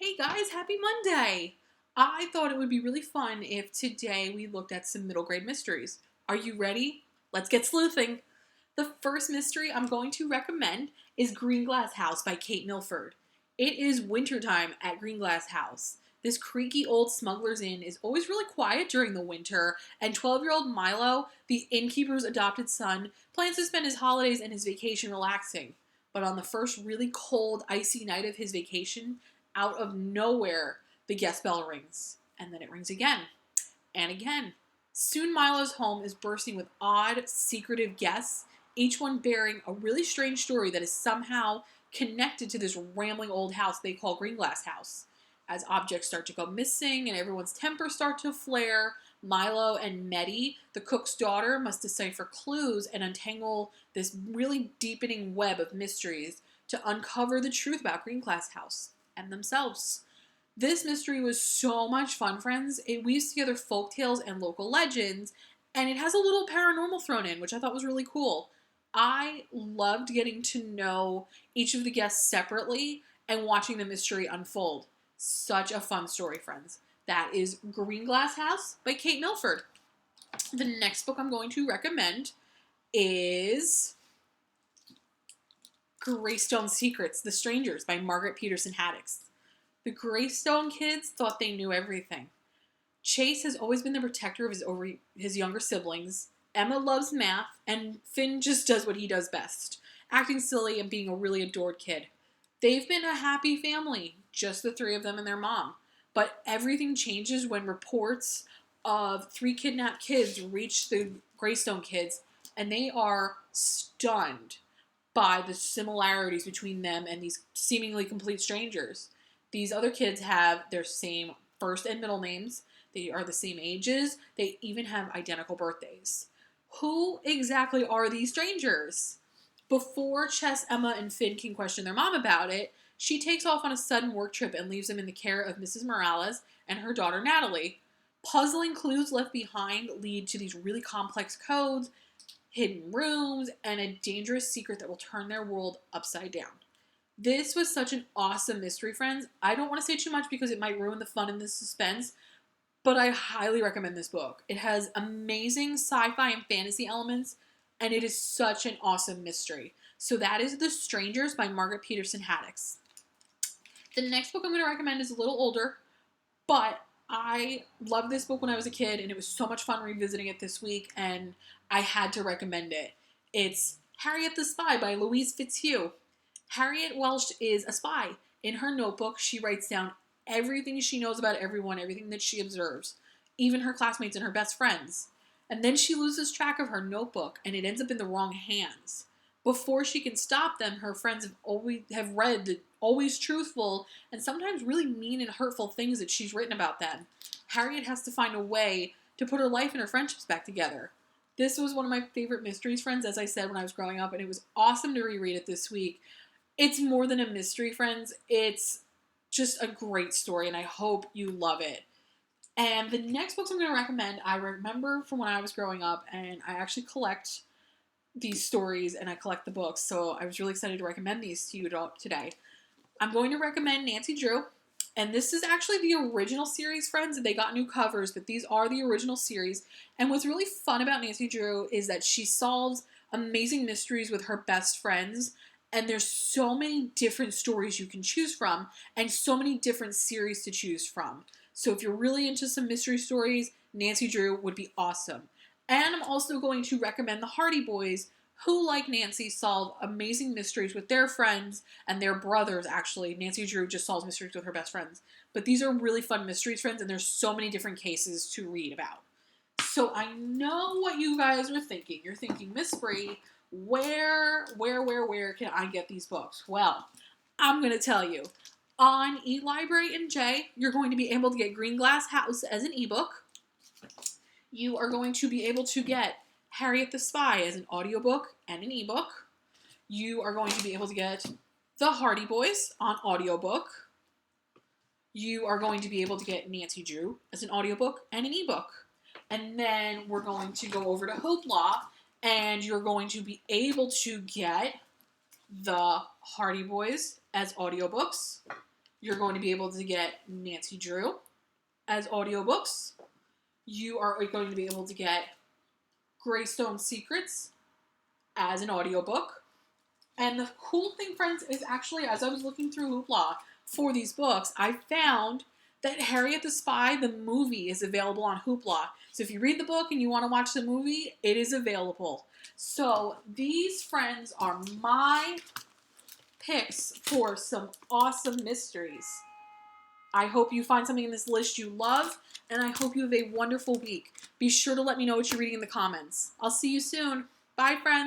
Hey guys, happy Monday! I thought it would be really fun if today we looked at some middle grade mysteries. Are you ready? Let's get sleuthing! The first mystery I'm going to recommend is Green Glass House by Kate Milford. It is wintertime at Green Glass House. This creaky old smuggler's inn is always really quiet during the winter, and 12-year-old Milo, the innkeeper's adopted son, plans to spend his holidays and his vacation relaxing. But on the first really cold, icy night of his vacation, out of nowhere, the guest bell rings. And then it rings again and again. Soon Milo's home is bursting with odd, secretive guests, each one bearing a really strange story that is somehow connected to this rambling old house they call Green Glass House. As objects start to go missing and everyone's tempers start to flare, Milo and Meddy, the cook's daughter, must decipher clues and untangle this really deepening web of mysteries to uncover the truth about Green Glass House and themselves. This mystery was so much fun, friends. It weaves together folk tales and local legends, and it has a little paranormal thrown in, which I thought was really cool. I loved getting to know each of the guests separately and watching the mystery unfold. Such a fun story, friends. That is Green Glass House by Kate Milford. The next book I'm going to recommend is Greystone Secrets, The Strangers by Margaret Peterson Haddix. The Greystone kids thought they knew everything. Chase has always been the protector of his younger siblings. Emma loves math, and Finn just does what he does best, acting silly and being a really adored kid. They've been a happy family, just the three of them and their mom. But everything changes when reports of 3 kidnapped kids reach the Greystone kids, and they are stunned by the similarities between them and these seemingly complete strangers. These other kids have their same first and middle names. They are the same ages. They even have identical birthdays. Who exactly are these strangers? Before Chess, Emma, and Finn can question their mom about it, she takes off on a sudden work trip and leaves them in the care of Mrs. Morales and her daughter Natalie. Puzzling clues left behind lead to these really complex codes, hidden rooms, and a dangerous secret that will turn their world upside down. This was such an awesome mystery, friends. I don't want to say too much because it might ruin the fun and the suspense, but I highly recommend this book. It has amazing sci-fi and fantasy elements, and it is such an awesome mystery. So that is The Strangers by Margaret Peterson Haddix. The next book I'm going to recommend is a little older, but I loved this book when I was a kid, and it was so much fun revisiting it this week, and I had to recommend it. It's Harriet the Spy by Louise Fitzhugh. Harriet Welsh is a spy. In her notebook, she writes down everything she knows about everyone, everything that she observes, even her classmates and her best friends. And then she loses track of her notebook, and it ends up in the wrong hands. Before she can stop them, her friends have read the always truthful and sometimes really mean and hurtful things that she's written about them. Harriet has to find a way to put her life and her friendships back together. This was one of my favorite mysteries, friends, as I said, when I was growing up, and it was awesome to reread it this week. It's more than a mystery, friends. It's just a great story, and I hope you love it. And the next books I'm going to recommend, I remember from when I was growing up, and I actually collect these stories, and I collect the books, so I was really excited to recommend these to you today. I'm going to recommend Nancy Drew, and this is actually the original series, friends. They got new covers, but these are the original series. And what's really fun about Nancy Drew is that she solves amazing mysteries with her best friends, and there's so many different stories you can choose from, and so many different series to choose from. So if you're really into some mystery stories, Nancy Drew would be awesome. And I'm also going to recommend the Hardy Boys, who, like Nancy, solve amazing mysteries with their friends and their brothers, actually. Nancy Drew just solves mysteries with her best friends. But these are really fun mysteries, friends, and there's so many different cases to read about. So I know what you guys are thinking. You're thinking, Ms.Brie, where can I get these books? Well, I'm going to tell you. On eLibrary and J, you're going to be able to get Green Glass House as an ebook. You are going to be able to get Harriet the Spy as an audiobook and an ebook. You are going to be able to get The Hardy Boys on audiobook. You are going to be able to get Nancy Drew as an audiobook and an ebook. And then we're going to go over to Hope Law, and you're going to be able to get The Hardy Boys as audiobooks, You're going to be able to get Nancy Drew as audiobooks. You are going to be able to get Greystone Secrets as an audiobook. And the cool thing, friends, is actually, as I was looking through Hoopla for these books, I found that Harriet the Spy, the movie, is available on Hoopla. So if you read the book and you want to watch the movie, it is available. So these, friends, are my picks for some awesome mysteries. I hope you find something in this list you love, and I hope you have a wonderful week. Be sure to let me know what you're reading in the comments. I'll see you soon. Bye, friends.